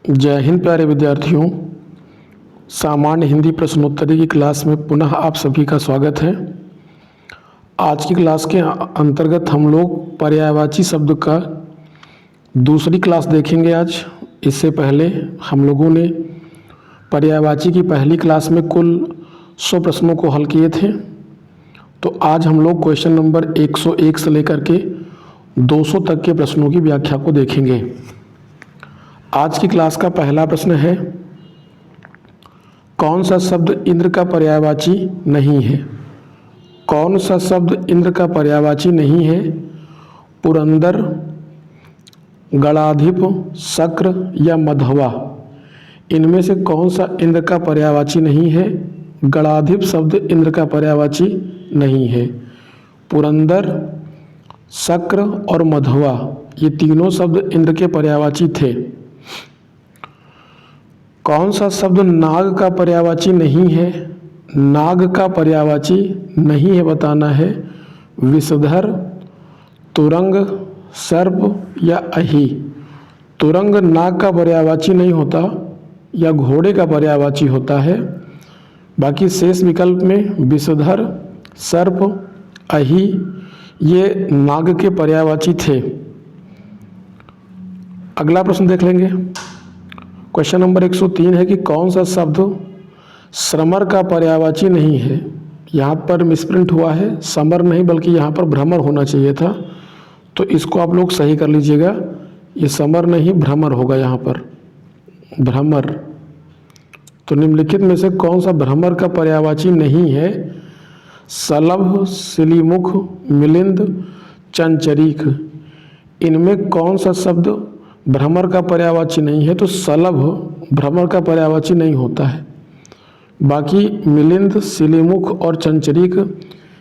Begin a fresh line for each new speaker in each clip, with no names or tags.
जय हिंद प्यारे विद्यार्थियों। सामान्य हिंदी प्रश्नोत्तरी की क्लास में पुनः आप सभी का स्वागत है। आज की क्लास के अंतर्गत हम लोग पर्यायवाची शब्द का दूसरी क्लास देखेंगे। आज इससे पहले हम लोगों ने पर्यायवाची की पहली क्लास में कुल 100 प्रश्नों को हल किए थे। तो आज हम लोग क्वेश्चन नंबर 101 से लेकर के 200 तक के प्रश्नों की व्याख्या को देखेंगे। आज की क्लास का पहला प्रश्न है, कौन सा शब्द इंद्र का पर्यायवाची नहीं है? कौन सा शब्द इंद्र का पर्यायवाची नहीं है? पुरंदर, गणाधिप, शक्र या मधवा, इनमें से कौन सा इंद्र का पर्यायवाची नहीं है? गणाधिप शब्द इंद्र का पर्यायवाची नहीं है। पुरंदर, शक्र और मधवा ये तीनों शब्द इंद्र के पर्यायवाची थे। कौन सा शब्द नाग का पर्यायवाची नहीं है? नाग का पर्यायवाची नहीं है बताना है। विषधर, तुरंग, सर्प या अहि। तुरंग नाग का पर्यायवाची नहीं होता या घोड़े का पर्यायवाची होता है। बाकी शेष विकल्प में विषधर, सर्प, अहि ये नाग के पर्यायवाची थे। अगला प्रश्न देख लेंगे। क्वेश्चन नंबर 103 है कि कौन सा शब्द श्रमर का पर्यायवाची नहीं है? यहाँ पर मिसप्रिंट हुआ है, समर नहीं बल्कि यहाँ पर भ्रमर होना चाहिए था, तो इसको आप लोग सही कर लीजिएगा। ये समर नहीं भ्रमर होगा, यहाँ पर भ्रमर। तो निम्नलिखित में से कौन सा भ्रमर का पर्यायवाची नहीं है? सलभ, सिलीमुख, मिलिंद, चंचरीक, इनमें कौन सा शब्द भ्रमर का पर्यायवाची नहीं है? तो सलभ भ्रमर का पर्यायवाची नहीं होता है। बाकी मिलिंद, सिलीमुख और चंचरीक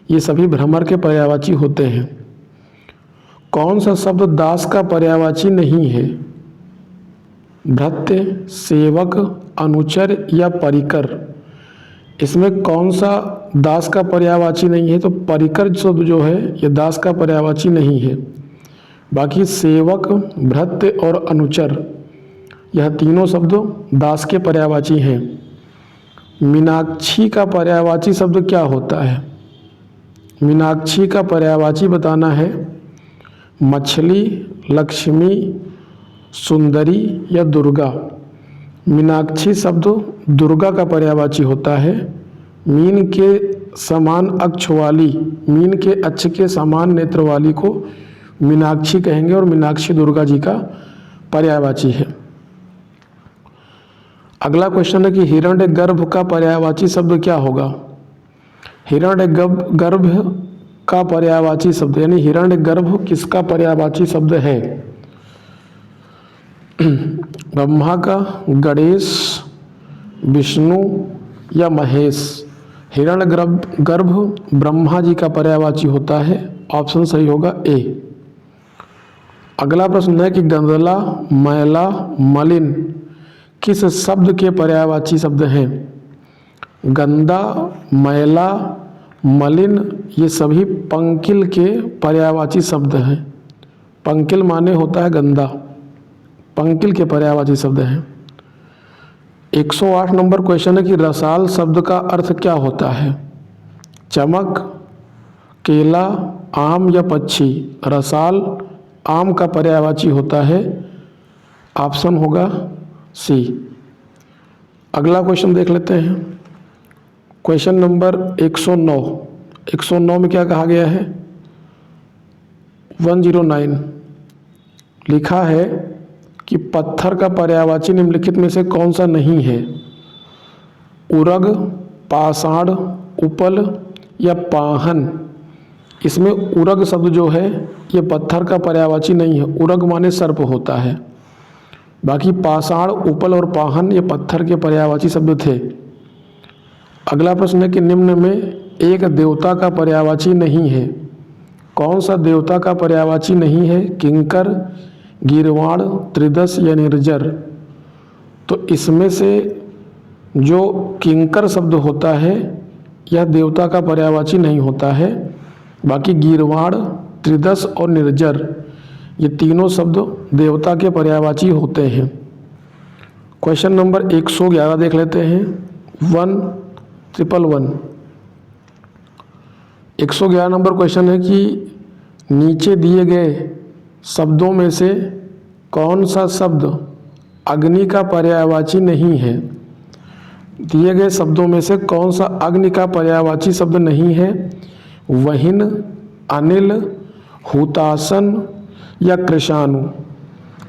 ये सभी भ्रमर के पर्यायवाची होते हैं। कौन सा शब्द दास का पर्यायवाची नहीं है? भृत्य, सेवक, अनुचर या परिकर, इसमें कौन सा दास का पर्यायवाची नहीं है? तो परिकर शब्द जो है ये दास का पर्यायवाची नहीं है। बाकी सेवक, भृत्य और अनुचर यह तीनों शब्द दास के पर्यायवाची हैं। मीनाक्षी का पर्यायवाची शब्द क्या होता है? मीनाक्षी का पर्यायवाची बताना है। मछली, लक्ष्मी, सुंदरी या दुर्गा। मीनाक्षी शब्द दुर्गा का पर्यायवाची होता है। मीन के समान अक्ष वाली, मीन के अक्ष के समान नेत्र वाली को मीनाक्षी कहेंगे और मीनाक्षी दुर्गा जी का पर्यायवाची है। अगला क्वेश्चन है कि हिरण्यगर्भ का पर्यायवाची शब्द क्या होगा? हिरण्यगर्भ का पर्यायवाची शब्द यानी हिरण्यगर्भ किसका पर्यायवाची शब्द है? ब्रह्मा का, गणेश, विष्णु या महेश। हिरण्यगर्भ ब्रह्मा जी का पर्यायवाची होता है। ऑप्शन सही होगा ए। अगला प्रश्न है कि गंदला, मैला, मलिन किस शब्द के पर्यायवाची शब्द हैं? गंदा, मैला, मलिन ये सभी पंकिल के पर्यायवाची शब्द हैं। पंकिल माने होता है गंदा, पंकिल के पर्यायवाची शब्द हैं। 108 नंबर क्वेश्चन है कि रसाल शब्द का अर्थ क्या होता है? चमक, केला, आम या पक्षी। रसाल आम का पर्यायवाची होता है। ऑप्शन होगा सी। अगला क्वेश्चन देख लेते हैं। Question number 109। 109 में क्या कहा गया है? 109 लिखा है कि पत्थर का पर्यायवाची निम्नलिखित में से कौन सा नहीं है? उरग, पाषाण, उपल या पाहन। इसमें उरग शब्द जो है ये पत्थर का पर्यायवाची नहीं है। उरग माने सर्प होता है। बाकी पाषाण, उपल और पाहन ये पत्थर के पर्यायवाची शब्द थे। अगला प्रश्न है कि निम्न में एक देवता का पर्यायवाची नहीं है। कौन सा देवता का पर्यायवाची नहीं है? किंकर, गीर्वाण, त्रिदश या निर्जर। तो इसमें से जो किंकर शब्द होता है यह देवता का पर्यायवाची नहीं होता है। बाकी गीर्वाण, त्रिदश और निर्जर ये तीनों शब्द देवता के पर्यायवाची होते हैं। क्वेश्चन नंबर 111 देख लेते हैं। 1111 111 नंबर क्वेश्चन है कि नीचे दिए गए शब्दों में से कौन सा शब्द अग्नि का पर्यायवाची नहीं है। दिए गए शब्दों में से कौन सा अग्नि का पर्यायवाची शब्द नहीं है। वहिन, अनिल, हुतासन या कृशाणु।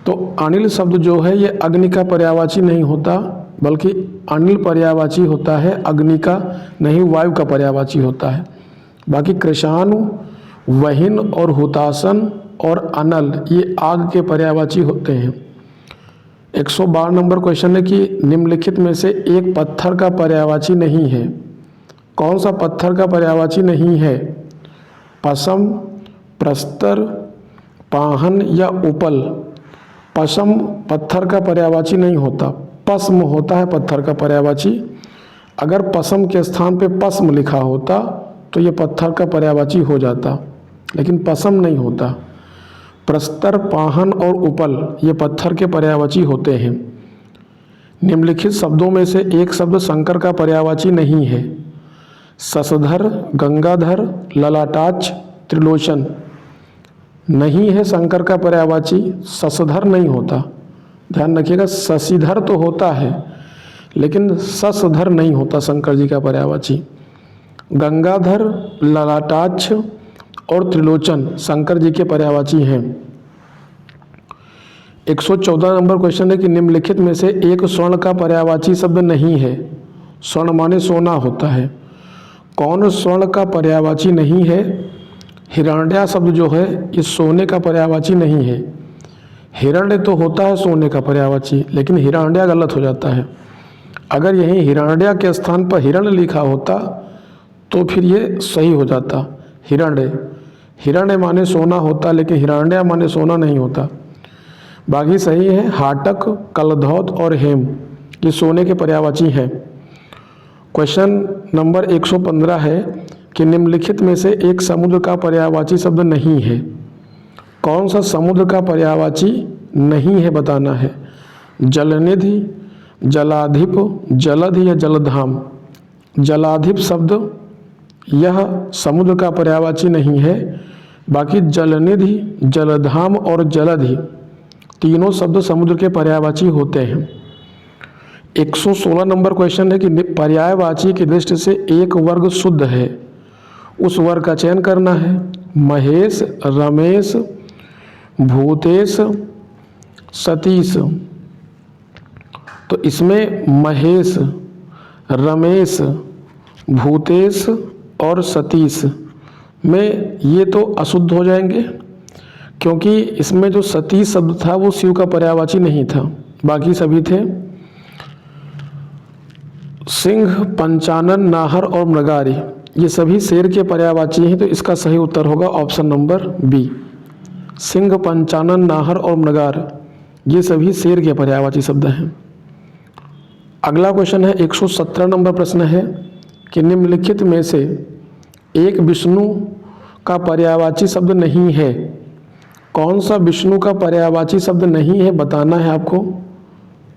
तो अनिल शब्द जो है ये अग्नि का पर्यायवाची नहीं होता, बल्कि अनिल पर्यायवाची होता है, अग्नि का नहीं, वायु का पर्यायवाची होता है। बाकी कृशाणु, वहिन और हुतासन और अनल ये आग के पर्यायवाची होते हैं। 112 नंबर क्वेश्चन है कि निम्नलिखित में से एक पत्थर का पर्यायवाची नहीं है। कौन सा पत्थर का पर्यायवाची नहीं है। पशम, प्रस्तर, पाहन या उपल। पशम पत्थर का पर्यायवाची नहीं होता, पस्म होता है पत्थर का पर्यायवाची। अगर पशम के स्थान पे पस्म लिखा होता तो ये पत्थर का पर्यायवाची हो जाता, लेकिन पशम नहीं होता। प्रस्तर, पाहन और उपल ये पत्थर के पर्यायवाची होते हैं। निम्नलिखित शब्दों में से एक शब्द शंकर का पर्यायवाची नहीं है। शशधर, गंगाधर, ललाटाक्ष, त्रिलोचन। नहीं है शंकर का पर्यायवाची, शशधर नहीं होता। ध्यान रखिएगा, शशिधर तो होता है लेकिन शशधर नहीं होता शंकर जी का पर्यायवाची। गंगाधर, ललाटाक्ष और त्रिलोचन शंकर जी के पर्यायवाची हैं। 114 नंबर क्वेश्चन है कि निम्नलिखित में से एक स्वर्ण का पर्यायवाची शब्द नहीं है। स्वर्ण माने सोना होता है। कौन स्वर्ण का पर्यायवाची नहीं है। हिरण्या शब्द जो है इस सोने का पर्यायवाची नहीं है। हिरण्य तो होता है सोने का पर्यायवाची, लेकिन हिरण्या गलत हो जाता है। अगर यहीं हिरण्या के स्थान पर हिरण्य लिखा होता तो फिर ये सही हो जाता। हिरण्य माने सोना होता, लेकिन हिरण्या माने सोना नहीं होता। बाकी सही है। हाटक, कलधौत और हेम ये सोने के पर्यायवाची हैं। क्वेश्चन नंबर 115 है कि निम्नलिखित में से एक समुद्र का पर्यायवाची शब्द नहीं है। कौन सा समुद्र का पर्यायवाची नहीं है बताना है। जलनिधि, जलाधिप, जलध या जलधाम। जलाधिप शब्द यह समुद्र का पर्यायवाची नहीं है। बाकी जलनिधि, जलधाम और जलधि तीनों शब्द समुद्र के पर्यायवाची होते हैं। 116 नंबर क्वेश्चन है कि पर्यायवाची की दृष्टि से एक वर्ग शुद्ध है, उस वर्ग का चयन करना है। महेश, रमेश, भूतेश, सतीश। तो इसमें महेश, रमेश, भूतेश और सतीश में ये तो अशुद्ध हो जाएंगे, क्योंकि इसमें जो सतीश शब्द था वो शिव का पर्यायवाची नहीं था, बाकी सभी थे। सिंह, पंचानन, नाहर और मृगारी ये सभी शेर के पर्यायवाची हैं, तो इसका सही उत्तर होगा ऑप्शन नंबर बी। सिंह, पंचानन, नाहर और मृगार ये सभी शेर के पर्यायवाची शब्द हैं। अगला क्वेश्चन है 117 नंबर प्रश्न है कि निम्नलिखित में से एक विष्णु का पर्यायवाची शब्द नहीं है। कौन सा विष्णु का पर्यायवाची शब्द नहीं है बताना है आपको।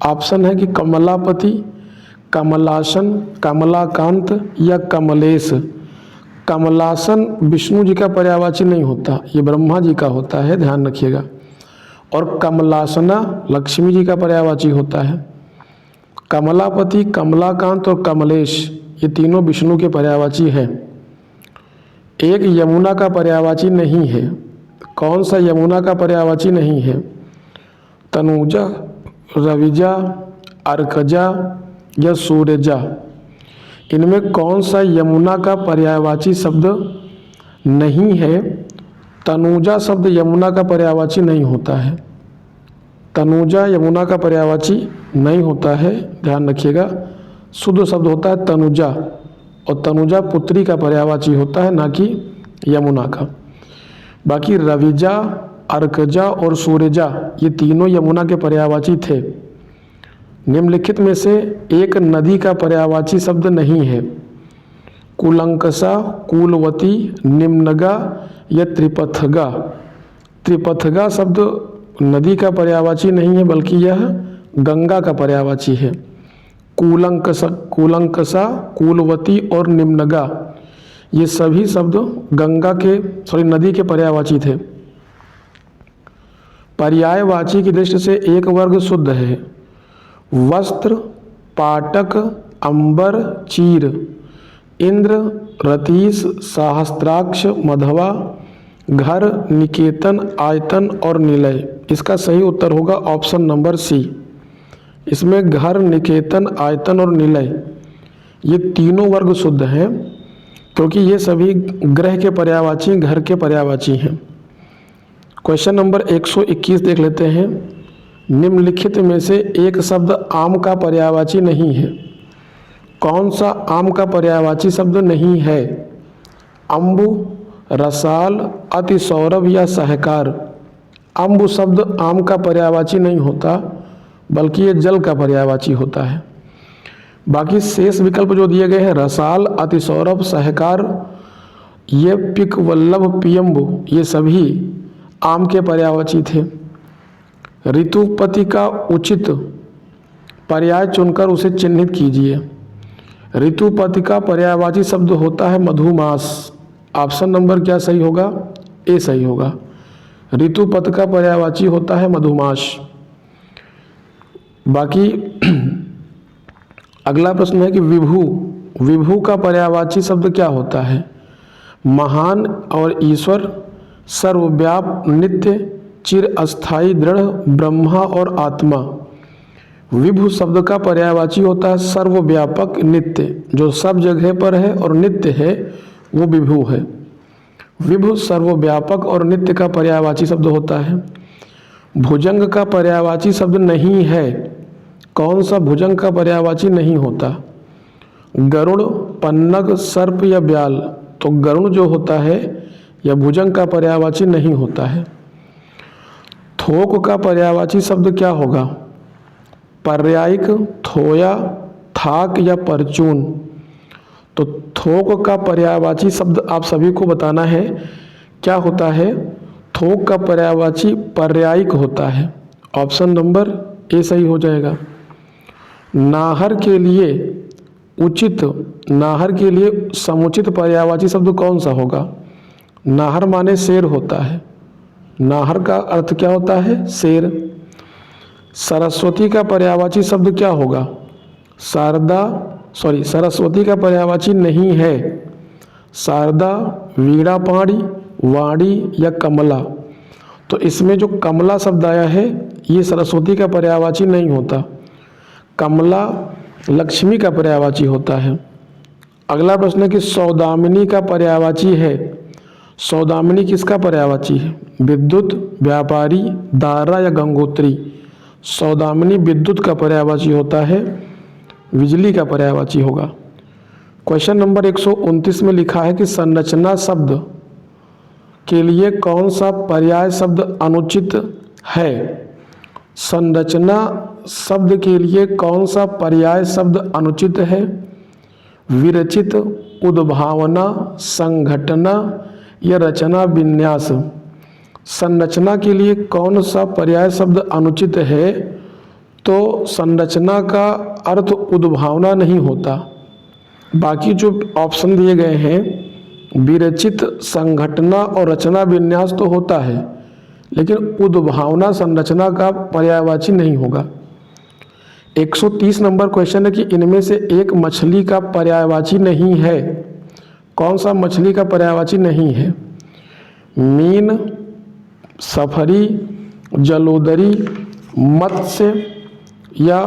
ऑप्शन है कि कमलापति, कमलासन, कमलाकांत या कमलेश। कमलासन विष्णु जी का पर्यायवाची नहीं होता, ये ब्रह्मा जी का होता है, ध्यान रखिएगा। और कमलासना लक्ष्मी जी का पर्यायवाची होता है। कमलापति, कमलाकांत और कमलेश ये तीनों विष्णु के पर्यायवाची हैं। एक यमुना का पर्यायवाची नहीं है। कौन सा यमुना का पर्यायवाची नहीं है। तनुजा, रविजा, अर्कजा या सूर्यजा। इनमें कौन सा यमुना का पर्यायवाची शब्द नहीं है। तनुजा शब्द यमुना का पर्यायवाची नहीं होता है। तनुजा यमुना का पर्यायवाची नहीं होता है, ध्यान रखिएगा। शुद्ध शब्द होता है तनुजा, और तनुजा पुत्री का पर्यायवाची होता है, ना कि यमुना का। बाकी रविजा, अर्कजा और सूर्यजा ये तीनों यमुना के पर्यायवाची थे। निम्नलिखित में से एक नदी का पर्यायवाची शब्द नहीं है। कुलंकसा, कूलवती, निम्नगा या त्रिपथगा। त्रिपथगा शब्द नदी का पर्यायवाची नहीं है, बल्कि यह गंगा का पर्यायवाची है। कूलंकसा, कूलवती और निम्नगा, ये सभी शब्द गंगा के नदी के पर्यायवाची थे। पर्यायवाची की दृष्टि से एक वर्ग शुद्ध है। वस्त्र, पाटक, अंबर, चीर, इंद्र, रतीश, सहस्त्राक्ष, मधवा, घर, निकेतन, आयतन और निलय। इसका सही उत्तर होगा ऑप्शन नंबर सी। इसमें घर, निकेतन, आयतन और निलय ये तीनों वर्ग शुद्ध हैं, क्योंकि ये सभी ग्रह के पर्यायवाची, घर के पर्यायवाची हैं। क्वेश्चन नंबर 121 देख लेते हैं। निम्नलिखित में से एक शब्द आम का पर्यायवाची नहीं है। कौन सा आम का पर्यायवाची शब्द नहीं है? अम्बु, रसाल, अतिसौरभ या सहकार। अम्बु शब्द आम का पर्यायवाची नहीं होता, बल्कि ये जल का पर्यायवाची होता है। बाकी शेष विकल्प जो दिए गए हैं, रसाल, अतिसौरभ, सहकार, ये पिक, वल्लभ, पियम्बु, ये सभी आम के पर्यायवाची थे। ऋतुपति का उचित पर्याय चुनकर उसे चिन्हित कीजिए। ऋतुपति का पर्यायवाची शब्द होता है मधुमास। ऑप्शन नंबर क्या सही होगा? ए सही होगा। ऋतुपत का पर्यायवाची होता है मधुमास। बाकी अगला प्रश्न है कि विभु, विभु का पर्यायवाची शब्द क्या होता है? महान और ईश्वर, सर्वव्याप, नित्य, चिर अस्थाई, दृढ़, ब्रह्मा और आत्मा। विभु शब्द का पर्यायवाची होता है सर्वव्यापक, नित्य, जो सब जगह पर है और नित्य है, वो विभु है। विभु सर्वव्यापक और नित्य का पर्यायवाची शब्द होता है। भुजंग का पर्यायवाची शब्द नहीं है। कौन सा भुजंग का पर्यायवाची नहीं होता? गरुड़, पन्नग, सर्प या ब्याल। तो गरुड़ जो होता है यह भुजंग का पर्यायवाची नहीं होता है। थोक का पर्यायवाची शब्द क्या होगा? पर्यायिक, थोया, थाक या परचून। तो थोक का पर्यायवाची शब्द आप सभी को बताना है क्या होता है। थोक का पर्यायवाची पर्यायिक होता है। ऑप्शन नंबर ए सही हो जाएगा। नाहर के लिए उचित, नाहर के लिए समुचित पर्यायवाची शब्द कौन सा होगा? नाहर माने शेर होता है। नाहर का अर्थ क्या होता है? शेर। सरस्वती का पर्यायवाची शब्द क्या होगा? सरस्वती का पर्यायवाची नहीं है। शारदा, वीणापाणी, वाणी या कमला। तो इसमें जो कमला शब्द आया है ये सरस्वती का पर्यायवाची नहीं होता। कमला लक्ष्मी का पर्यायवाची होता है। अगला प्रश्न है कि सौदामिनी का पर्यायवाची है। सौदामिनी किसका पर्यायवाची है? विद्युत, व्यापारी, दारा या गंगोत्री। सौदामिनी विद्युत का पर्यायवाची होता है, बिजली का पर्यायवाची होगा। क्वेश्चन नंबर 129 में लिखा है कि संरचना शब्द के लिए कौन सा पर्याय शब्द अनुचित है? संरचना शब्द के लिए कौन सा पर्याय शब्द अनुचित है? विरचित, उद्भावना, संघटना या रचना विन्यास। संरचना के लिए कौन सा पर्याय शब्द अनुचित है? तो संरचना का अर्थ उद्भावना नहीं होता। बाकी जो ऑप्शन दिए गए हैं विरचित, संघटना और रचना विन्यास तो होता है, लेकिन उद्भावना संरचना का पर्यायवाची नहीं होगा। 130 नंबर क्वेश्चन है कि इनमें से एक मछली का पर्यायवाची नहीं है। कौन सा मछली का पर्यायवाची नहीं है? मीन, सफरी, जलोदरी, मत्स्य या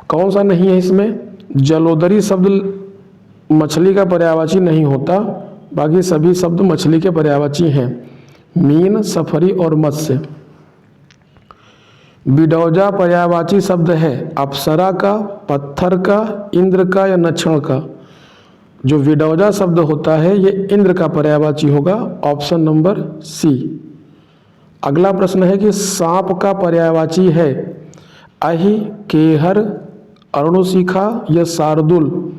कौन सा नहीं है इसमें? जलोदरी शब्द मछली का पर्यायवाची नहीं होता, बाकी सभी शब्द मछली के पर्यायवाची हैं। मीन, सफरी और मत्स्य। बिडौजा पर्यायवाची शब्द है अप्सरा का, पत्थर का, इंद्र का या नक्षण का। जो बिडौजा शब्द होता है ये इंद्र का पर्यायवाची होगा। Option number C. अगला प्रश्न है कि सांप का पर्यायवाची है अहि, केहर, अरुणशिखा या शार्दुल।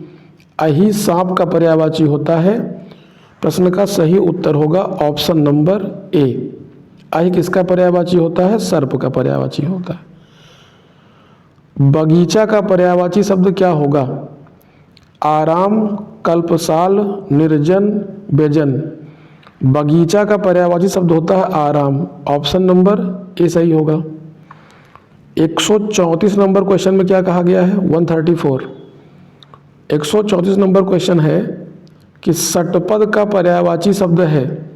अहि सांप का पर्यायवाची होता है। प्रश्न का सही उत्तर होगा ऑप्शन नंबर ए। अहि किसका पर्यायवाची होता है? सर्प का पर्यायवाची होता है। बगीचा का पर्यायवाची शब्द क्या होगा? आराम, कल्पसाल, निर्जन, व्यजन। बगीचा का पर्यायवाची शब्द होता है आराम। ऑप्शन नंबर ए सही होगा। 134 नंबर क्वेश्चन में क्या कहा गया है? 134 134 नंबर क्वेश्चन है कि षटपद का पर्यायवाची शब्द है।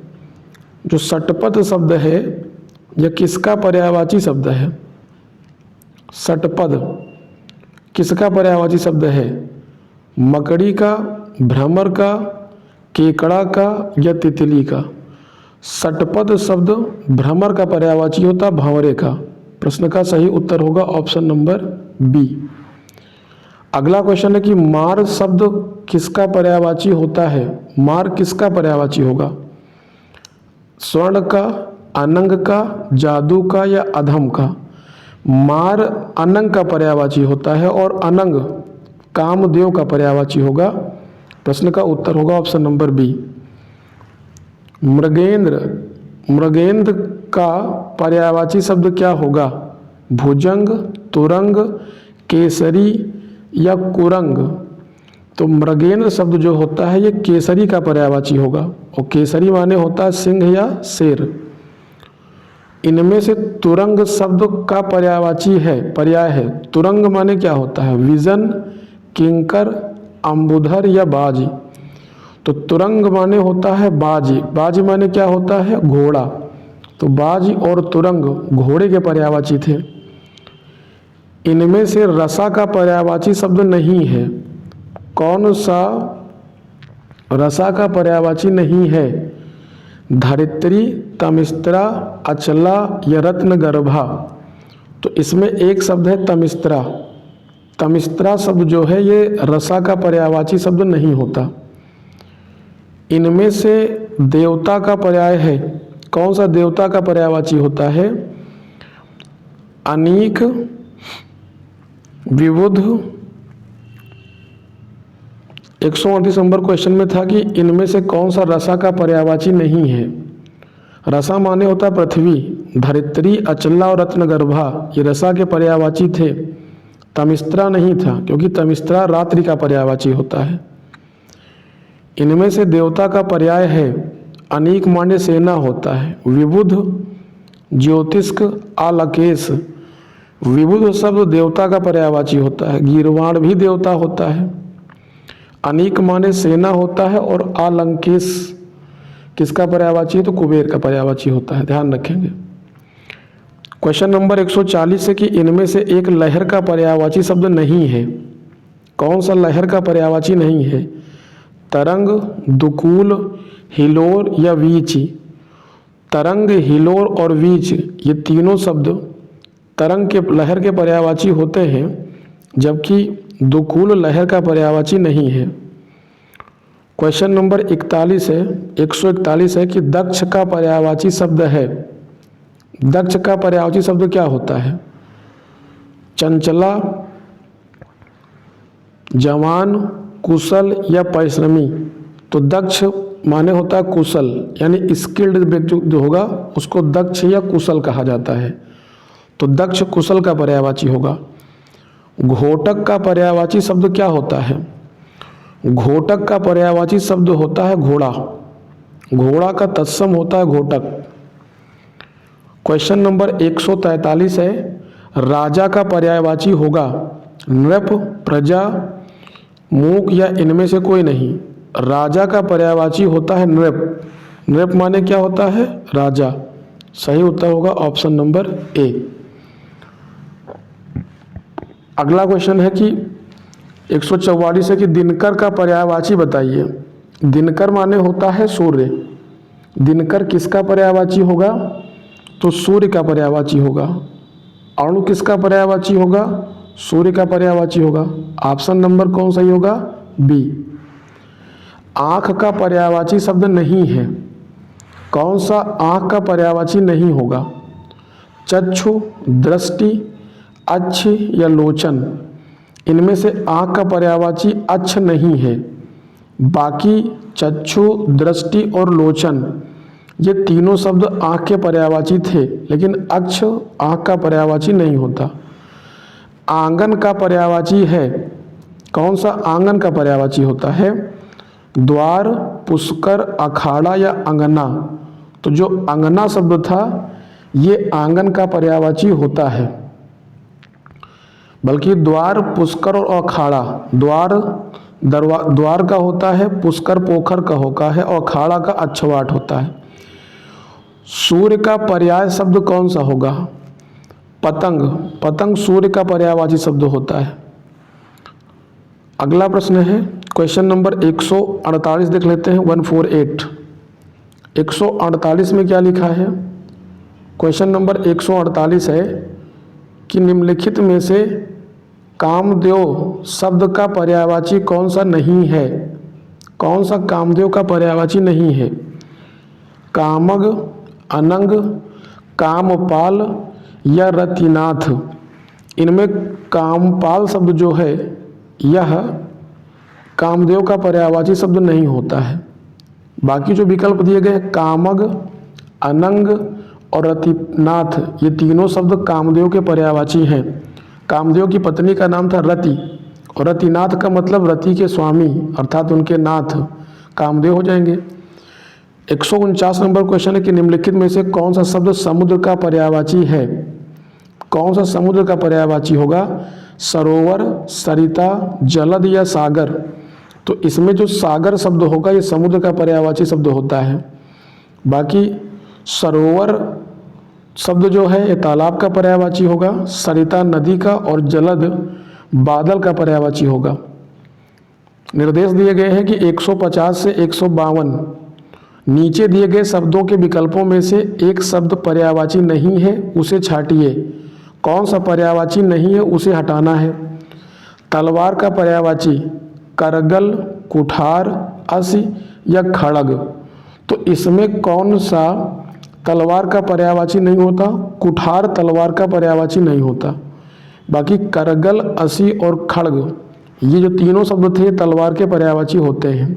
जो षटपद शब्द है यह किसका पर्यायवाची शब्द है? षटपद किसका पर्यायवाची शब्द है? मकड़ी का, भ्रमर का, केकड़ा का या तितली का? षटपद शब्द भ्रमर का पर्यायवाची होता, भंवरे का। प्रश्न का सही उत्तर होगा ऑप्शन नंबर बी। अगला क्वेश्चन है कि मार शब्द किसका पर्यायवाची होता है? मार किसका पर्यायवाची होगा? स्वर्ण का, अनंग का, जादू का या अधम का? मार अनंग का पर्यायवाची होता है और अनंग कामदेव का पर्यायवाची होगा। प्रश्न का उत्तर होगा ऑप्शन नंबर बी। मृगेंद्र, मृगेंद्र का पर्यायवाची शब्द क्या होगा? भुजंग, तुरंग, केसरी या कुरंग? तो मृगेंद्र शब्द जो होता है ये केसरी का पर्यायवाची होगा और केसरी माने होता है सिंह या शेर। इनमें से तुरंग शब्द का पर्यायवाची है, पर्याय है। तुरंग माने क्या होता है? विजन, किंकर, अंबुधर या बाज? तो तुरंग माने होता है बाज। बाज माने क्या होता है? घोड़ा। तो बाज और तुरंग घोड़े के पर्यायवाची थे। इनमें से रसा का पर्यायवाची शब्द नहीं है। कौन सा रसा का पर्यायवाची नहीं है? धरित्री, तमिस्त्रा, अचला या रत्नगर्भा? तो इसमें एक शब्द है तमिस्त्रा। तमिस्त्रा शब्द जो है ये रसा का पर्यायवाची शब्द नहीं होता। इनमें से देवता का पर्याय है। कौन सा देवता का पर्यायवाची होता है? अनीक, विबुध। 138 नंबर क्वेश्चन में था कि इनमें से कौन सा रसा का पर्यायवाची नहीं है? रसा माने होता पृथ्वी, धरित्री, अचला और रत्नगर्भा ये रसा के पर्यायवाची थे। तमिस्त्रा नहीं था क्योंकि तमिस्त्रा रात्रि का पर्यायवाची होता है। इनमें से देवता का पर्याय है अनीक माने सेना होता है, विबुध, ज्योतिष्क, आलकेश। विबुध शब्द देवता का पर्यायवाची होता है। गीरवाण भी देवता होता है। अनीक माने सेना होता है और आलंकेश किसका पर्यायवाची है? तो कुबेर का पर्यायवाची होता है, ध्यान रखेंगे। क्वेश्चन नंबर 140 है कि इनमें से एक लहर का पर्यायवाची शब्द नहीं है। कौन सा लहर का पर्यायवाची नहीं है? तरंग, दुकूल, हिलोर या वीच? तरंग, हिलोर और वीच ये तीनों शब्द तरंग के लहर के पर्यायवाची होते हैं, जबकि दुकूल लहर का पर्यायवाची नहीं है। क्वेश्चन नंबर 41 है 141 है कि दक्ष का पर्यायवाची शब्द है। दक्ष का पर्यायवाची शब्द क्या होता है? चंचला, जवान, कुशल या परिश्रमी? तो दक्ष माने होता है कुशल, यानी स्किल्ड व्यक्ति जो होगा उसको दक्ष या कुशल कहा जाता है। तो दक्ष कुशल का पर्यायवाची होगा। घोटक का पर्यायवाची शब्द क्या होता है? घोटक का पर्यायवाची शब्द होता है घोड़ा। घोड़ा का तत्सम होता है घोटक। क्वेश्चन नंबर 143 है राजा का पर्यायवाची होगा नृप, प्रजा, मूक या इनमें से कोई नहीं? राजा का पर्यायवाची होता है नृप। नृप माने क्या होता है? राजा। सही उत्तर होगा ऑप्शन नंबर ए। अगला क्वेश्चन है कि 144 है कि दिनकर का पर्यायवाची बताइए। दिनकर माने होता है सूर्य। दिनकर किसका पर्यायवाची होगा? तो सूर्य का पर्यायवाची होगा। अणु किसका पर्यायवाची होगा? सूर्य का पर्यायवाची होगा। ऑप्शन नंबर कौन सही होगा? बी। आँख का पर्यायवाची शब्द नहीं है। कौन सा आँख का पर्यायवाची नहीं होगा? चक्षु, दृष्टि, अच्छ या लोचन? इनमें से आँख का पर्यायवाची अच्छ नहीं है। बाकी चक्षु, दृष्टि और लोचन ये तीनों शब्द आँख के पर्यायवाची थे, लेकिन अच्छ आँख का पर्यायवाची नहीं होता। आंगन का पर्यायवाची है, कौन सा आंगन का पर्यायवाची होता है? द्वार, पुष्कर, अखाड़ा या अंगना? तो जो अंगना शब्द था ये आंगन का पर्यायवाची होता है। बल्कि द्वार, पुष्कर और अखाड़ा, द्वार का होता है, पुष्कर पोखर का होता है और अखाड़ा का अच्छवाट होता है। सूर्य का पर्याय शब्द कौन सा होगा? पतंग, पतंग सूर्य का पर्यायवाची शब्द होता है। अगला प्रश्न है क्वेश्चन नंबर 148 देख लेते हैं। 148 148 में क्या लिखा है? क्वेश्चन नंबर 148 है कि निम्नलिखित में से कामदेव शब्द का पर्यायवाची कौन सा नहीं है? कौन सा कामदेव का पर्यायवाची नहीं है? कामग, अनंग, कामपाल या रतिनाथ? इनमें कामपाल शब्द जो है यह कामदेव का पर्यायवाची शब्द नहीं होता है। बाकी जो विकल्प दिए गए कामग, अनंग और रतिनाथ, ये तीनों शब्द कामदेव के पर्यायवाची हैं। कामदेव की पत्नी का नाम था रति और रतिनाथ का मतलब रति के स्वामी अर्थात उनके नाथ कामदेव हो जाएंगे। 149 नंबर क्वेश्चन है कि निम्नलिखित में से कौन सा शब्द समुद्र का पर्यायवाची है? कौन सा समुद्र का पर्यायवाची होगा? सरोवर, सरिता, जलद या सागर? तो इसमें जो सागर शब्द होगा ये समुद्र का पर्यायवाची शब्द होता है। बाकी सरोवर शब्द जो है ये तालाब का पर्यायवाची होगा, सरिता नदी का और जलद बादल का पर्यायवाची होगा। निर्देश दिए गए हैं कि 150 से 152 नीचे दिए गए शब्दों के विकल्पों में से एक शब्द पर्यायवाची नहीं है, उसे छांटिए। कौन सा पर्यायवाची नहीं है उसे हटाना है। तलवार का पर्यायवाची करगल, कुठार, असी या खड़ग? तो इसमें कौन सा तलवार का पर्यायवाची नहीं होता? कुठार तलवार का पर्यायवाची नहीं होता। बाकी करगल, असी और खड़ग ये जो तीनों शब्द थे तलवार के पर्यायवाची होते हैं।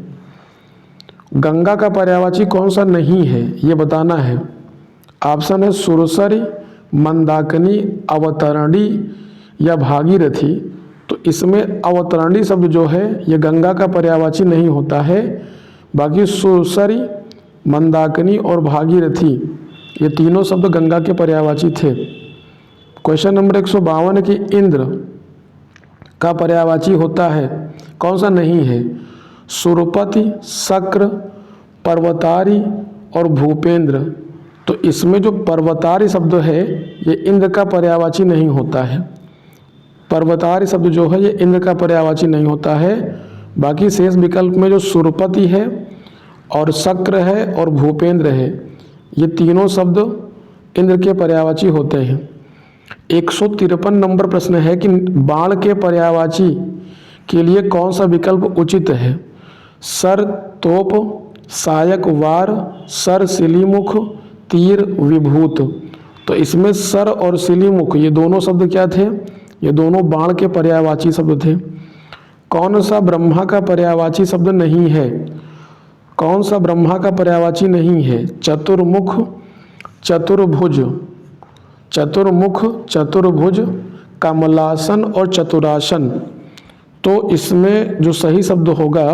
गंगा का पर्यायवाची कौन सा नहीं है ये बताना है। ऑप्शन है सुरसरी, मंदाकिनी, अवतरणी या भागीरथी? तो इसमें अवतरणी शब्द जो है ये गंगा का पर्यायवाची नहीं होता है। बाकी सुरसरी, मंदाकिनी और भागीरथी ये तीनों शब्द गंगा के पर्यायवाची थे। क्वेश्चन नंबर 152 है कि इंद्र का पर्यायवाची होता है, कौन सा नहीं है? सुरपति, शक्र, पर्वतारी और भूपेंद्र? तो इसमें जो पर्वतारी शब्द है ये इंद्र का पर्यायवाची नहीं होता है। पर्वतारी शब्द जो है ये इंद्र का पर्यायवाची नहीं होता है। बाकी शेष विकल्प में जो सुरपति है और शक्र है और भूपेंद्र है ये तीनों शब्द इंद्र के पर्यायवाची होते हैं। 153 नंबर प्रश्न है कि बाण के पर्यायवाची के लिए कौन सा विकल्प उचित है? सर, तोप, सहायक वार, सर, सिलीमुख, तीर, विभूत? तो इसमें सर और सिलीमुख ये दोनों शब्द क्या थे? ये दोनों बाण के पर्यायवाची शब्द थे। कौन सा ब्रह्मा का पर्यायवाची शब्द नहीं है? कौन सा ब्रह्मा का पर्यायवाची नहीं है? चतुर्मुख, चतुर्भुज, चतुर्भुज, कमलासन और चतुरासन? तो इसमें जो सही शब्द होगा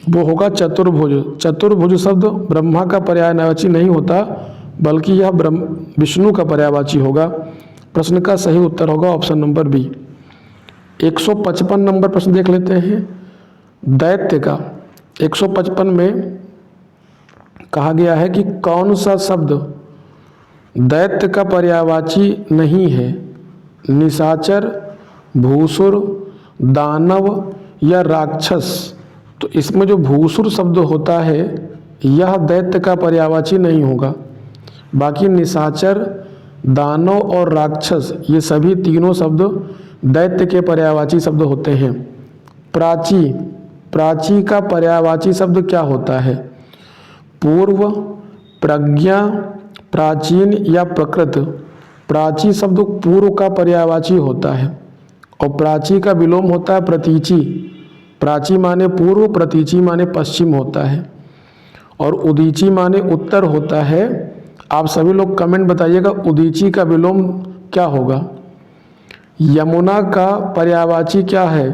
वो होगा चतुर्भुज। चतुर्भुज शब्द ब्रह्मा का पर्यायवाची नहीं होता बल्कि यह विष्णु का पर्यायवाची होगा। प्रश्न का सही उत्तर होगा ऑप्शन नंबर बी। 155 नंबर प्रश्न देख लेते हैं दैत्य का। 155 में कहा गया है कि कौन सा शब्द दैत्य का पर्यायवाची नहीं है? निशाचर, भूसुर, दानव या राक्षस? तो इसमें जो भूसुर शब्द होता है यह दैत्य का पर्यायवाची नहीं होगा। बाकी निशाचर, दानव और राक्षस ये सभी तीनों शब्द दैत्य के पर्यायवाची शब्द होते हैं। प्राची, प्राची का पर्यायवाची शब्द क्या होता है? पूर्व, प्रज्ञा, प्राचीन या प्रकृत? प्राची शब्द पूर्व का पर्यायवाची होता है और प्राची का विलोम होता है प्रतीची। प्राची माने पूर्व, प्रतीची माने पश्चिम होता है और उदीची माने उत्तर होता है। आप सभी लोग कमेंट बताइएगा उदीची का विलोम क्या होगा? यमुना का पर्यायवाची क्या है?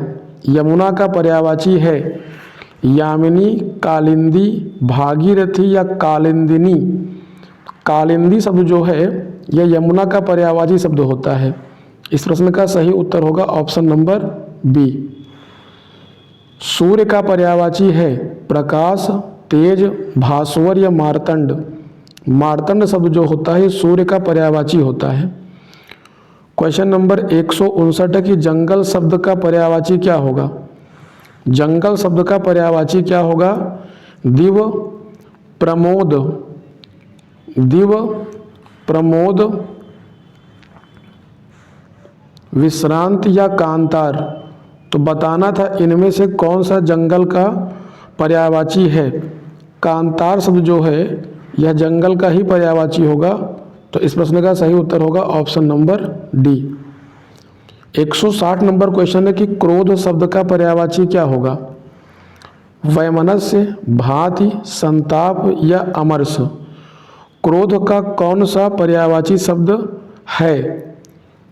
यमुना का पर्यायवाची है यामिनी, कालिंदी, भागीरथी या कालिंदिनी। कालिंदी शब्द जो है यह यमुना का पर्यायवाची शब्द होता है। इस प्रश्न का सही उत्तर होगा ऑप्शन नंबर बी। सूर्य का पर्यायवाची है प्रकाश, तेज, भास्वर या मार्तंड। मार्तंड शब्द जो होता है सूर्य का पर्यायवाची होता है। क्वेश्चन नंबर 159 है कि जंगल शब्द का पर्यायवाची क्या होगा? जंगल शब्द का पर्यायवाची क्या होगा? दिव, प्रमोद, दिव, प्रमोद, विश्रांत या कांतार। तो बताना था इनमें से कौन सा जंगल का पर्यायवाची है। कांतार शब्द जो है यह जंगल का ही पर्यायवाची होगा। तो इस प्रश्न का सही उत्तर होगा option number D. 160 number question है कि क्रोध शब्द का पर्यायवाची क्या होगा? वैमनस्य, भांति, संताप या अमर्ष। क्रोध का कौन सा पर्यायवाची शब्द है?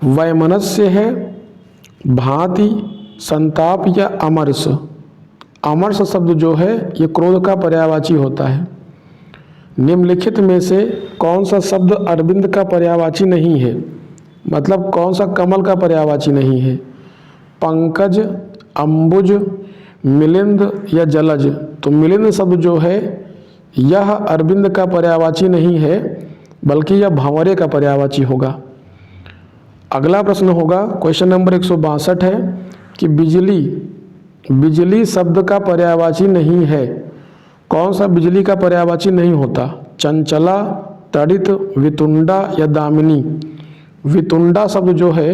वैमनस्य है, भांति, संताप या अमर्ष। अमर्ष शब्द जो है ये क्रोध का पर्यायवाची होता है। निम्नलिखित में से कौन सा शब्द अरविंद का पर्यायवाची नहीं है? मतलब कौन सा कमल का पर्यायवाची नहीं है? पंकज, अंबुज, मिलिंद या जलज। तो मिलिंद शब्द जो है यह अरविंद का पर्यायवाची नहीं है बल्कि यह भंवरे का पर्यायवाची होगा। अगला प्रश्न होगा क्वेश्चन नंबर 162 है कि बिजली, बिजली शब्द का पर्यायवाची नहीं है। कौन सा बिजली का पर्यायवाची नहीं होता? चंचला, तड़ित, वितुंडा या दामिनी। वितुंडा शब्द जो है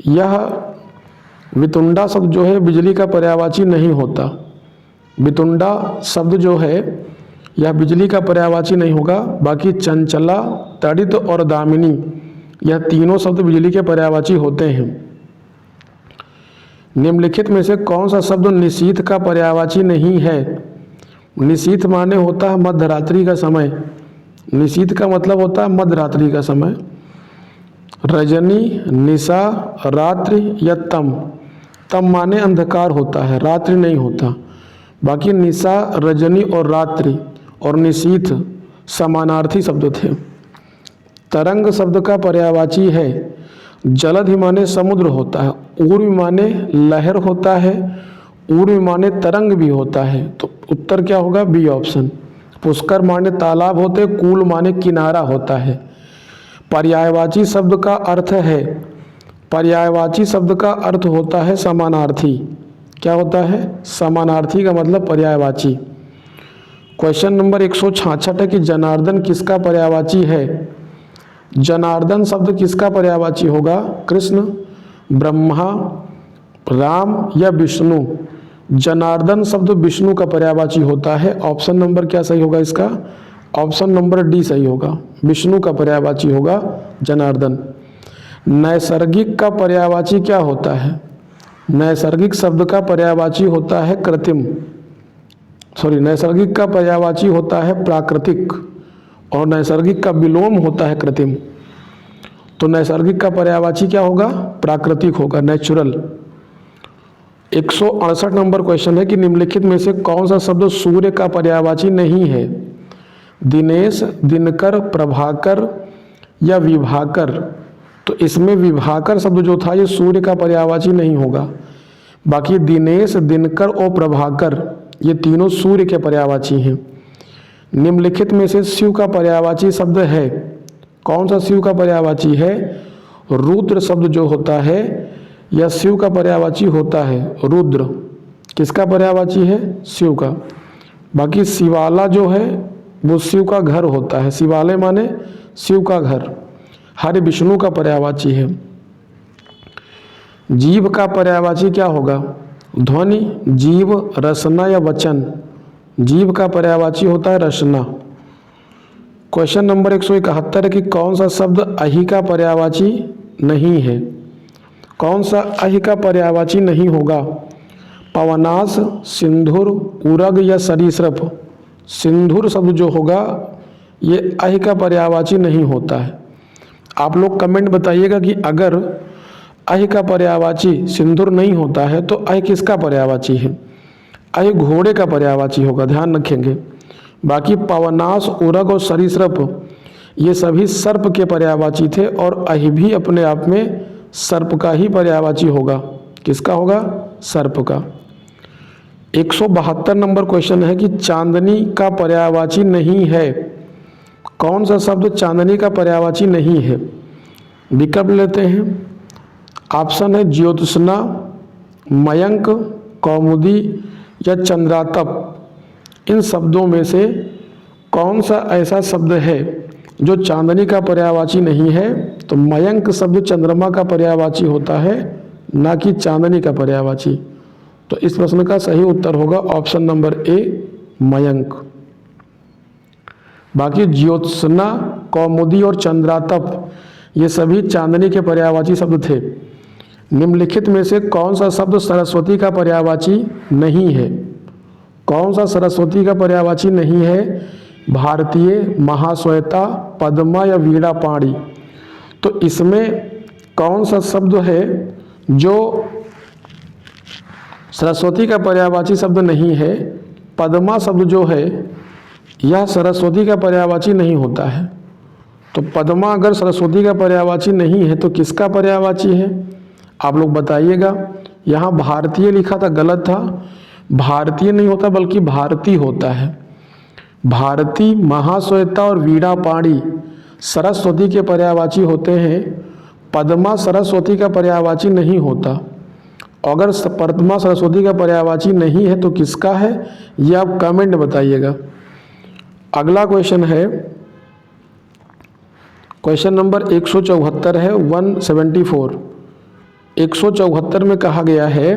यह वितुंडा शब्द जो है बिजली का पर्यायवाची नहीं होता। वितुंडा शब्द जो है यह बिजली का पर्यायवाची नहीं होगा। बाकी चंचला, तड़ित और दामिनी यह तीनों शब्द बिजली के पर्यायवाची होते हैं। निम्नलिखित में से कौन सा शब्द निशीथ का पर्यायवाची नहीं है? निशीथ माने होता है मध्यरात्रि का समय। निशीथ का मतलब होता है मध्यरात्रि का समय। रजनी, निशा, रात्रि या तम। तम माने अंधकार होता है, रात्रि नहीं होता। बाकी निशा, रजनी और रात्रि और निशीथ समानार्थी शब्द थे। तरंग शब्द का पर्यायवाची है जलधि माने समुद्र होता है, ऊर्वी माने लहर होता है, ऊर्वी माने तरंग भी होता है। तो उत्तर क्या होगा? B option. पुष्कर माने तालाब होते, कूल माने किनारा होता है। पर्यायवाची शब्द का अर्थ है, पर्यायवाची शब्द का अर्थ होता है समानार्थी। क्या होता है? समानार्थी का मतलब पर्यायवाची। क्वेश्चन नंबर 166 है कि जनार्दन किसका पर्यायवाची है? जनार्दन शब्द किसका पर्यायवाची होगा? कृष्ण, ब्रह्मा, राम या विष्णु। जनार्दन शब्द विष्णु का पर्यायवाची होता है। ऑप्शन नंबर क्या सही होगा इसका? ऑप्शन नंबर डी सही होगा। विष्णु का पर्यायवाची होगा जनार्दन। नैसर्गिक का पर्यायवाची क्या होता है? नैसर्गिक शब्द का पर्यायवाची होता है कृत्रिम, नैसर्गिक का पर्यायवाची होता है प्राकृतिक और नैसर्गिक का विलोम होता है कृत्रिम। तो नैसर्गिक का पर्यायवाची क्या होगा? प्राकृतिक होगा, नेचुरल। 168 नंबर क्वेश्चन है कि निम्नलिखित में से कौन सा शब्द सूर्य का पर्यायवाची नहीं है? दिनेश, दिनकर, प्रभाकर या विभाकर। तो इसमें विभाकर शब्द जो था ये सूर्य का पर्यायवाची नहीं होगा। बाकी दिनेश, दिनकर और प्रभाकर ये तीनों सूर्य के पर्यायवाची हैं। निम्नलिखित में से शिव का पर्यायवाची शब्द है? कौन सा शिव का पर्यायवाची है? रुद्र शब्द जो होता है यह शिव का पर्यायवाची होता है। रुद्र किसका पर्यायवाची है? शिव का। बाकी शिवाला जो है वो शिव का घर होता है। शिवालय माने शिव का घर। हरि विष्णु का पर्यायवाची है। जीव का पर्यायवाची क्या होगा? ध्वनि, जीव, रसना या वचन। जीव का पर्यायवाची होता है रसना। क्वेश्चन नंबर 171 है कि कौन सा शब्द अहि का पर्यायवाची नहीं है? कौन सा अहि का पर्यायवाची नहीं होगा? पवनास, सिंधुर, उरग या सरीसृप। सिंधुर शब्द जो होगा ये अहि का पर्यायवाची नहीं होता है। आप लोग कमेंट बताइएगा कि अगर अहि का पर्यायवाची सिंदूर नहीं होता है तो अहि किसका पर्यायवाची है? अहि घोड़े का पर्यायवाची होगा, ध्यान रखेंगे। बाकी पवनास, उरग और सरीसृप ये सभी सर्प के पर्यायवाची थे और अहि भी अपने आप में सर्प का ही पर्यायवाची होगा। किसका होगा? सर्प का। 172 नंबर क्वेश्चन है कि चांदनी का पर्यायवाची नहीं है। कौन सा शब्द चांदनी का पर्यायवाची नहीं है? विकल्प लेते हैं। ऑप्शन है ज्योत्सना, मयंक, कौमुदी या चंद्रातप। इन शब्दों में से कौन सा ऐसा शब्द है जो चांदनी का पर्यायवाची नहीं है? तो मयंक शब्द चंद्रमा का पर्यायवाची होता है, ना कि चांदनी का पर्यायवाची। तो इस प्रश्न का सही उत्तर होगा ऑप्शन नंबर ए, मयंक। बाकी ज्योत्सना, कौमुदी और चंद्रातप ये सभी चांदनी के पर्यायवाची शब्द थे। निम्नलिखित में से कौन सा शब्द सरस्वती का पर्यायवाची नहीं है? कौन सा सरस्वती का पर्यायवाची नहीं है? भारतीय, महाश्वेता, पद्मा या वीणा पाणी। तो इसमें कौन सा शब्द है जो सरस्वती का पर्यायवाची शब्द नहीं है? पद्मा शब्द जो है यह सरस्वती का पर्यायवाची नहीं होता है। तो पद्मा अगर सरस्वती का पर्यायवाची नहीं है तो किसका पर्यायवाची है? आप लोग बताइएगा। यहाँ भारतीय लिखा था, गलत था। भारतीय नहीं होता बल्कि भारती होता है। भारती, महाश्वेता और वीणा पाणी सरस्वती के पर्यायवाची होते हैं। पद्मा सरस्वती का पर्यायवाची नहीं होता। अगर पद्मा सरस्वती का पर्यायवाची नहीं है तो किसका है, ये आप कमेंट बताइएगा। अगला क्वेश्चन है, क्वेश्चन नंबर 174 है, 174। 174 में कहा गया है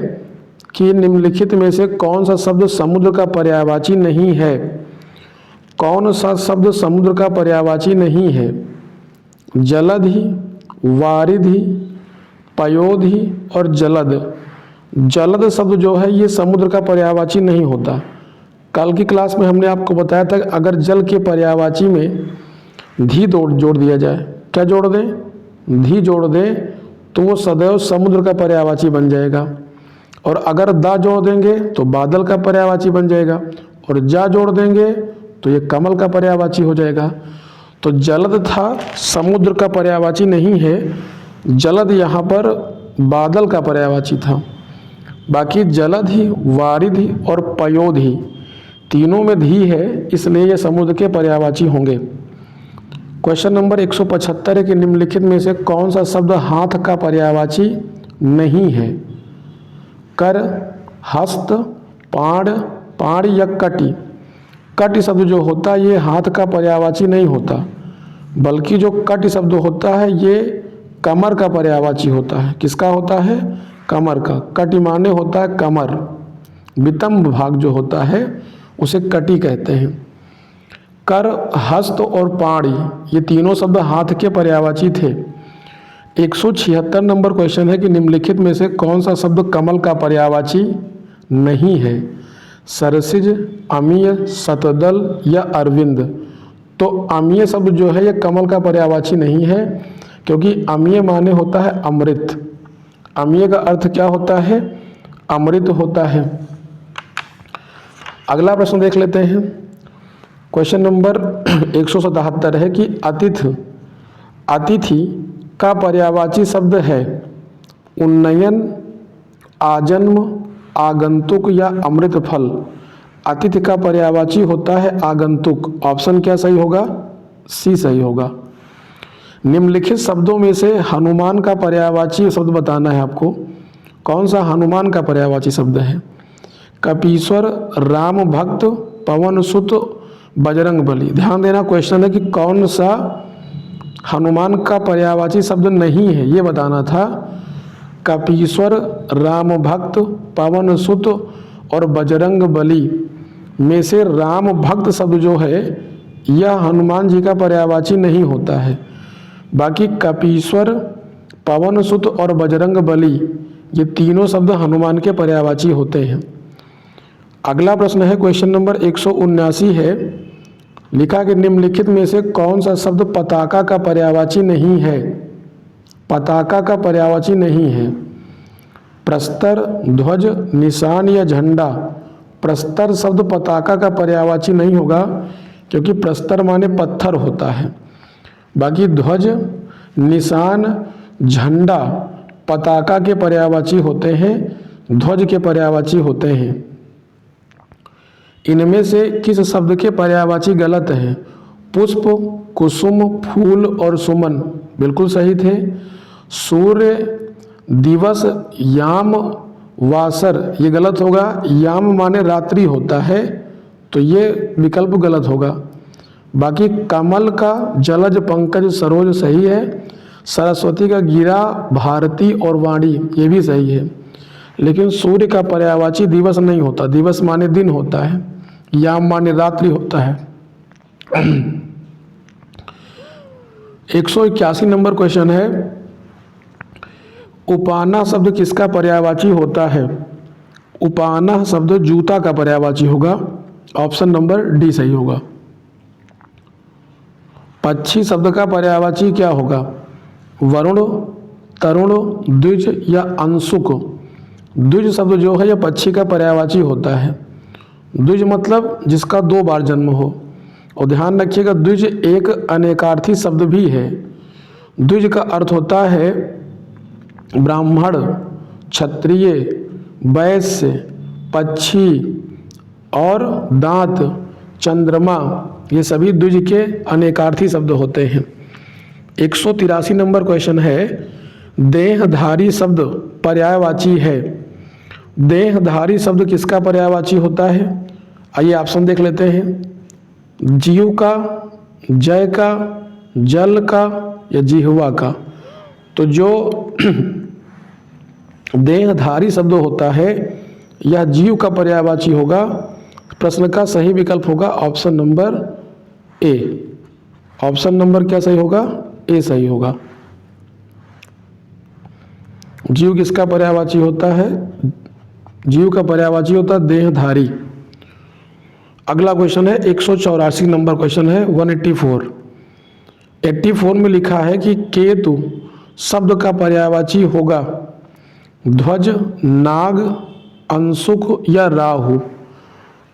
कि निम्नलिखित में से कौन सा शब्द समुद्र का पर्यायवाची नहीं है? कौन सा शब्द समुद्र का पर्यायवाची नहीं है? जलधि, वारिधि, पयोधि और जलद। जलद शब्द जो है ये समुद्र का पर्यायवाची नहीं होता। कल की क्लास में हमने आपको बताया था अगर जल के पर्यायवाची में धी जोड़ दिया जाए, क्या जोड़ दें? धी जोड़ दें तो वो सदैव समुद्र का पर्यायवाची बन जाएगा। और अगर दा जोड़ देंगे तो बादल का पर्यायवाची बन जाएगा। और जा जोड़ देंगे तो ये कमल का पर्यायवाची हो जाएगा। तो जलद था, समुद्र का पर्यायवाची नहीं है। जलद यहाँ पर बादल का पर्यायवाची था। बाकी जलधि, वारिधि और पयोधि तीनों में धी है, इसलिए ये समुद्र के पर्यायवाची होंगे। क्वेश्चन नंबर 175 है कि निम्नलिखित में से कौन सा शब्द हाथ का पर्यायवाची नहीं है? कर, हस्त, पाण, पाणी या कटि। कटि शब्द जो होता है ये हाथ का पर्यायवाची नहीं होता, बल्कि जो कटि शब्द होता है ये कमर का पर्यायवाची होता है। किसका होता है? कमर का। कटि माने होता है कमर, वितंब भाग जो होता है उसे कटि कहते हैं। कर, हस्त और पाणी ये तीनों शब्द हाथ के पर्यायवाची थे। 176 नंबर क्वेश्चन है कि निम्नलिखित में से कौन सा शब्द कमल का पर्यायवाची नहीं है? सरसिज, अमीय, शतदल या अरविंद। तो अमीय शब्द जो है ये कमल का पर्यायवाची नहीं है, क्योंकि अमीय माने होता है अमृत। अमीय का अर्थ क्या होता है? अमृत होता है। अगला प्रश्न देख लेते हैं। क्वेश्चन नंबर 177 है कि अतिथि का पर्यायवाची शब्द है उन्नयन, आजन्म, आगंतुक या अमृत फल। अतिथि का पर्यायवाची होता है आगंतुक। ऑप्शन क्या सही होगा? सी सही होगा। निम्नलिखित शब्दों में से हनुमान का पर्यायवाची शब्द बताना है आपको। कौन सा हनुमान का पर्यायवाची शब्द है? कपीश्वर, राम भक्त, पवन सुत, बजरंग बली। ध्यान देना, क्वेश्चन है कि कौन सा हनुमान का पर्यायवाची शब्द नहीं है, ये बताना था। कपीश्वर, राम भक्त, पवन सुत और बजरंग बली में से राम भक्त शब्द जो है यह हनुमान जी का पर्यायवाची नहीं होता है। बाकी कपीश्वर, पवन सुत और बजरंग बली ये तीनों शब्द हनुमान के पर्यायवाची होते हैं। अगला प्रश्न है क्वेश्चन नंबर 179 है, लिखा कि निम्नलिखित में से कौन सा शब्द पताका का पर्यायवाची नहीं है? पताका का पर्यायवाची नहीं है। प्रस्तर, ध्वज, निशान या झंडा। प्रस्तर शब्द पताका का पर्यायवाची नहीं होगा, क्योंकि प्रस्तर माने पत्थर होता है। बाकी ध्वज, निशान, झंडा पताका के पर्यायवाची होते हैं, ध्वज के पर्यायवाची होते हैं। इनमें से किस शब्द के पर्यायवाची गलत है? पुष्प, कुसुम, फूल और सुमन बिल्कुल सही थे। सूर्य, दिवस, याम, वासर ये गलत होगा। याम माने रात्रि होता है, तो ये विकल्प गलत होगा। बाकी कमल का जलज, पंकज, सरोज सही है। सरस्वती का गिरा, भारती और वाणी ये भी सही है। लेकिन सूर्य का पर्यायवाची दिवस नहीं होता, दिवस माने दिन होता है, याम माने रात्रि होता है। 181 नंबर क्वेश्चन है, उपाना शब्द किसका पर्यायवाची होता है? उपाना शब्द जूता का पर्यायवाची होगा। ऑप्शन नंबर डी सही होगा। पक्षी शब्द का पर्यायवाची क्या होगा? वरुण, तरुण, द्विज या अंशुक। द्विज शब्द जो है यह पक्षी का पर्यायवाची होता है। द्विज मतलब जिसका 2 बार जन्म हो। और ध्यान रखिएगा, द्विज एक अनेकार्थी शब्द भी है। द्विज का अर्थ होता है ब्राह्मण, क्षत्रिय, वैश्य, पक्षी और दांत, चंद्रमा ये सभी द्विज के अनेकार्थी शब्द होते हैं। 183 नंबर क्वेश्चन है, देहधारी शब्द पर्यायवाची है। देहधारी शब्द किसका पर्यायवाची होता है? आइए ऑप्शन देख लेते हैं। जीव का, जय का, जल का या जिह्वा का। तो जो देहधारी शब्द होता है यह जीव का पर्यायवाची होगा। प्रश्न का सही विकल्प होगा option number A. Option number क्या सही होगा? ए सही होगा। जीव किसका पर्यायवाची होता है? जीव का पर्यायवाची होता है देहधारी। अगला क्वेश्चन है 184 नंबर क्वेश्चन है 184। 84 में लिखा है कि केतु शब्द का पर्यायवाची होगा ध्वज, नाग, अंशुक या राहु।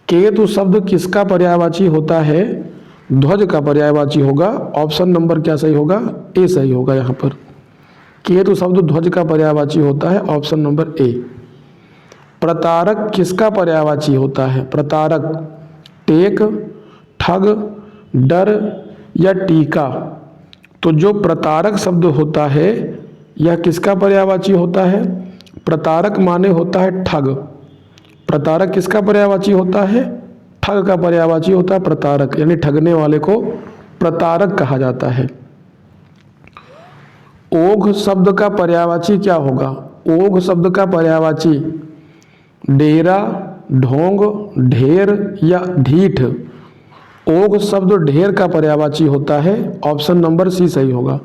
केतु शब्द किसका पर्यायवाची होता है? ध्वज का पर्यायवाची होगा। ऑप्शन नंबर क्या सही होगा? ए सही होगा। यहाँ पर केतु शब्द ध्वज का पर्यायवाची होता है। Option number A. प्रतारक किसका पर्यायवाची होता है? प्रतारक टेक, ठग, डर या टीका। तो जो प्रतारक शब्द होता है यह किसका पर्यायवाची होता है? प्रतारक माने होता है ठग। प्रतारक किसका पर्यायवाची होता है? ठग का पर्यायवाची होता है प्रतारक, यानी ठगने वाले को प्रतारक कहा जाता है। ओघ शब्द का पर्यायवाची क्या होगा? ओघ शब्द का पर्यायवाची डेरा, ढोंग, ढेर या ढीठ। ओघ शब्द ढेर का पर्यायवाची होता है। ऑप्शन नंबर सी सही होगा।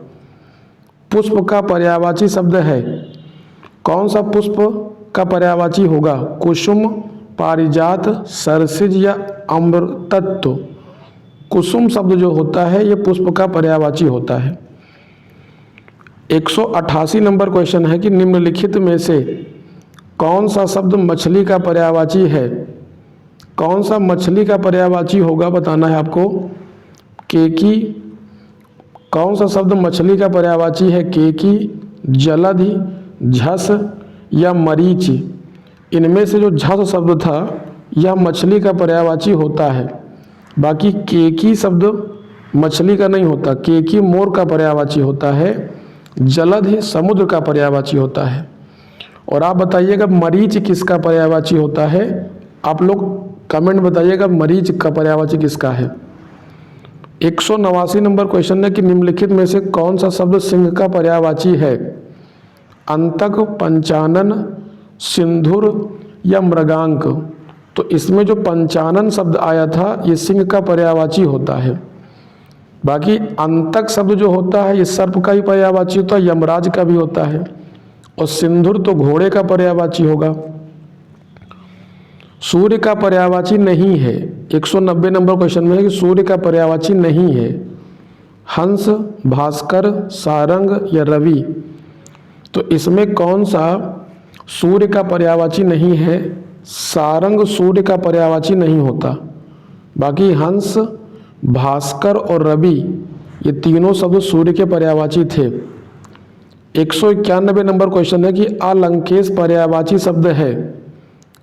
पुष्प का पर्यायवाची शब्द है, कौन सा पुष्प का पर्यायवाची होगा? कुसुम, पारिजात, सरसिज या अमृतत्व। कुसुम शब्द जो होता है यह पुष्प का पर्यायवाची होता है। 188 नंबर क्वेश्चन है कि निम्नलिखित में से कौन सा शब्द मछली का पर्यायवाची है? कौन सा मछली का पर्यायवाची होगा बताना है आपको। केकी। कौन सा शब्द मछली का पर्यायवाची है? केकी, जलधि, झस या मरीच। इनमें से जो झस शब्द था यह मछली का पर्यायवाची होता है। बाकी केकी शब्द मछली का नहीं होता। केकी मोर का पर्यायवाची होता है। जलधि समुद्र का पर्यायवाची होता है। और आप बताइएगा मरीच किसका पर्यायवाची होता है? आप लोग कमेंट बताइएगा मरीच का पर्यायवाची किसका है। 189 नंबर क्वेश्चन है कि निम्नलिखित में से कौन सा शब्द सिंह का पर्यायवाची है? अंतक, पंचानन, सिंधुर या मृगांक। तो इसमें जो पंचानन शब्द आया था ये सिंह का पर्यायवाची होता है। बाकी अंतक शब्द जो होता है ये सर्प का ही पर्यायवाची होता है, यमराज का भी होता है। और सिंधुर तो घोड़े का पर्यायवाची होगा। सूर्य का पर्यायवाची नहीं है। 190 नंबर क्वेश्चन में है कि सूर्य का पर्यायवाची नहीं है। हंस, भास्कर, सारंग या रवि। तो इसमें कौन सा सूर्य का पर्यायवाची नहीं है? सारंग सूर्य का पर्यायवाची नहीं होता। बाकी हंस, भास्कर और रवि ये तीनों शब्द सूर्य के पर्यायवाची थे। 191 नंबर क्वेश्चन है कि अलंकेश पर्यायवाची शब्द है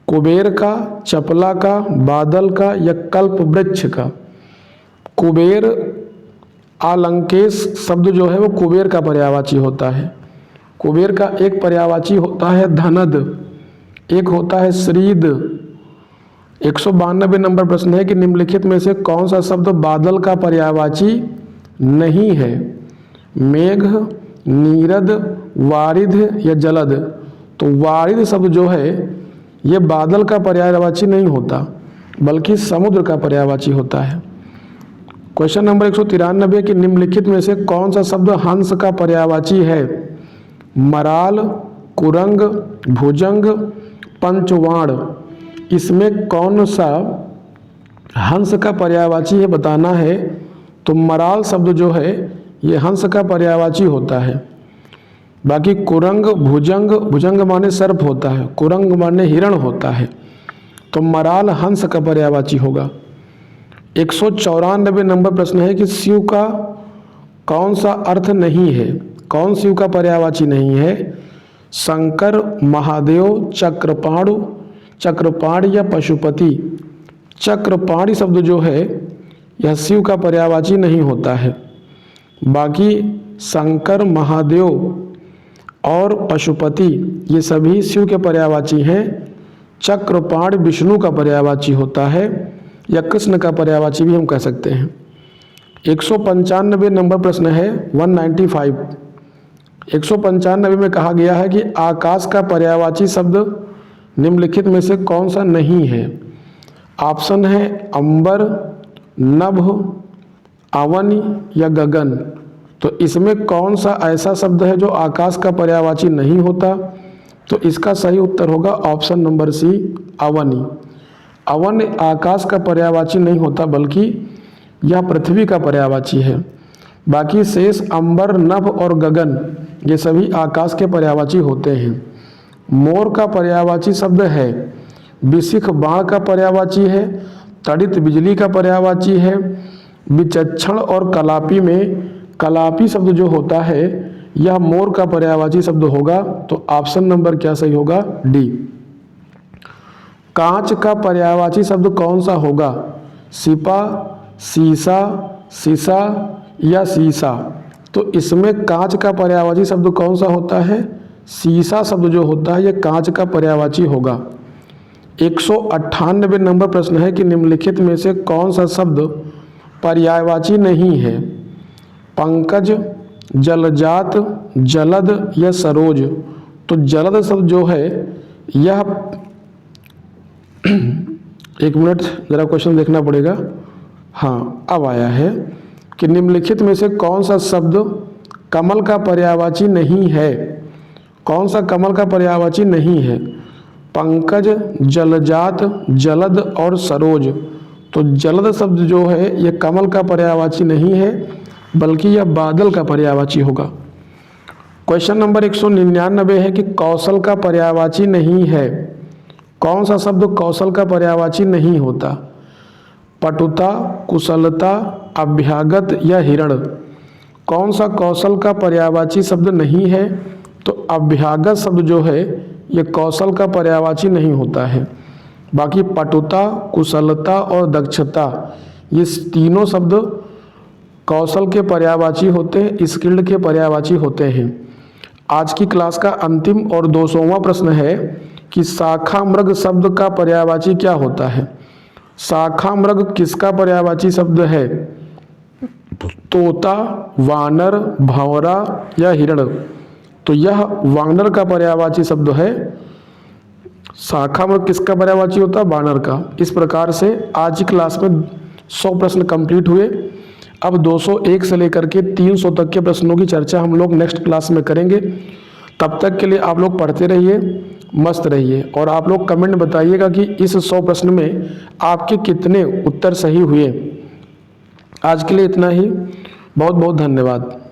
कुबेर का, चपला का, बादल का या कल्प वृक्ष का। कुबेर अलंकेश शब्द जो है वो कुबेर का पर्यायवाची होता है। कुबेर का एक पर्यायवाची होता है धनद, एक होता है श्रीद। 192 नंबर प्रश्न है कि निम्नलिखित में से कौन सा शब्द बादल का पर्यायवाची नहीं है? मेघ, नीरद, वारिध या जलद। तो वारिध शब्द जो है ये बादल का पर्यायवाची नहीं होता बल्कि समुद्र का पर्यायवाची होता है। क्वेश्चन नंबर 193 कि निम्नलिखित में से कौन सा शब्द हंस का पर्यायवाची है? मराल, कुरंग, भुजंग, पंचवाण। इसमें कौन सा हंस का पर्यायवाची है बताना है। तो मराल शब्द जो है ये हंस का पर्यायवाची होता है। बाकी कुरंग, भुजंग, भुजंग माने सर्प होता है, कुरंग माने हिरण होता है। तो मराल हंस का पर्यायवाची होगा। 194 नंबर प्रश्न है कि शिव का कौन सा अर्थ नहीं है? कौन शिव का पर्यायवाची नहीं है? शंकर, महादेव, चक्रपाणु, चक्रपाण या पशुपति। चक्रपाणी शब्द जो है यह शिव का पर्यायवाची नहीं होता है। बाकी शंकर, महादेव और पशुपति ये सभी शिव के पर्यायवाची हैं। चक्रपाण विष्णु का पर्यायवाची होता है या कृष्ण का पर्यायवाची भी हम कह सकते हैं। 195 नंबर प्रश्न है 195। 195 में कहा गया है कि आकाश का पर्यायवाची शब्द निम्नलिखित में से कौन सा नहीं है? ऑप्शन है अंबर, नभ, अवन या गगन। तो इसमें कौन सा ऐसा शब्द है जो आकाश का पर्यायवाची नहीं होता? तो इसका सही उत्तर होगा ऑप्शन नंबर सी, अवनी। अवन आकाश का पर्यायवाची नहीं होता बल्कि यह पृथ्वी का पर्यायवाची है। बाकी शेष अंबर, नभ और गगन ये सभी आकाश के पर्यायवाची होते हैं। मोर का पर्यायवाची शब्द है विशिख, बाण का पर्यायवाची है, तड़ित बिजली का पर्यायवाची है, विचक्षण और कलापी में कलापी शब्द जो होता है यह मोर का पर्यायवाची शब्द होगा। तो ऑप्शन नंबर क्या सही होगा? डी। कांच का पर्यायवाची शब्द कौन सा होगा? सिपा, सीसा, शीशा या शीशा। तो इसमें कांच का पर्यायवाची शब्द कौन सा होता है? शीशा शब्द जो होता है यह कांच का पर्यायवाची होगा। 198 नंबर प्रश्न है कि निम्नलिखित में से कौन सा शब्द पर्यायवाची नहीं है? पंकज, जलजात, जलद या सरोज। तो जलद शब्द जो है यह एक मिनट जरा क्वेश्चन देखना पड़ेगा। हाँ अब आया है कि निम्नलिखित में से कौन सा शब्द कमल का पर्यायवाची नहीं है? कौन सा कमल का पर्यायवाची नहीं है? पंकज, जलजात, जलद और सरोज। तो जलद शब्द जो है यह कमल का पर्यायवाची नहीं है बल्कि यह बादल का पर्यायवाची होगा। क्वेश्चन नंबर 199 है कि कौशल का पर्यायवाची नहीं है। कौन सा शब्द कौशल का पर्यायवाची नहीं होता? पटुता, कुशलता, अभ्यागत या हिरण। कौन सा कौशल का पर्यायवाची शब्द नहीं है? तो अभ्यागत शब्द जो है यह कौशल का पर्यायवाची नहीं होता है। बाकी पटुता, कुशलता और दक्षता ये तीनों शब्द कौशल के पर्यायवाची होते हैं, स्किल्ड के पर्यायवाची होते हैं। आज की क्लास का अंतिम और 200वां प्रश्न है कि शाखा मृग शब्द का पर्यायवाची क्या होता है? शाखा मृग किसका पर्यायवाची शब्द है? तोता, वानर, भंवरा या हिरण। तो यह वानर का पर्यायवाची शब्द है। शाखा मृग किसका पर्यायवाची होता है? वानर का। इस प्रकार से आज की क्लास में 100 प्रश्न कंप्लीट हुए। अब 201 से लेकर के 300 तक के प्रश्नों की चर्चा हम लोग नेक्स्ट क्लास में करेंगे। तब तक के लिए आप लोग पढ़ते रहिए, मस्त रहिए और आप लोग कमेंट बताइएगा कि इस 100 प्रश्न में आपके कितने उत्तर सही हुए। आज के लिए इतना ही। बहुत बहुत धन्यवाद।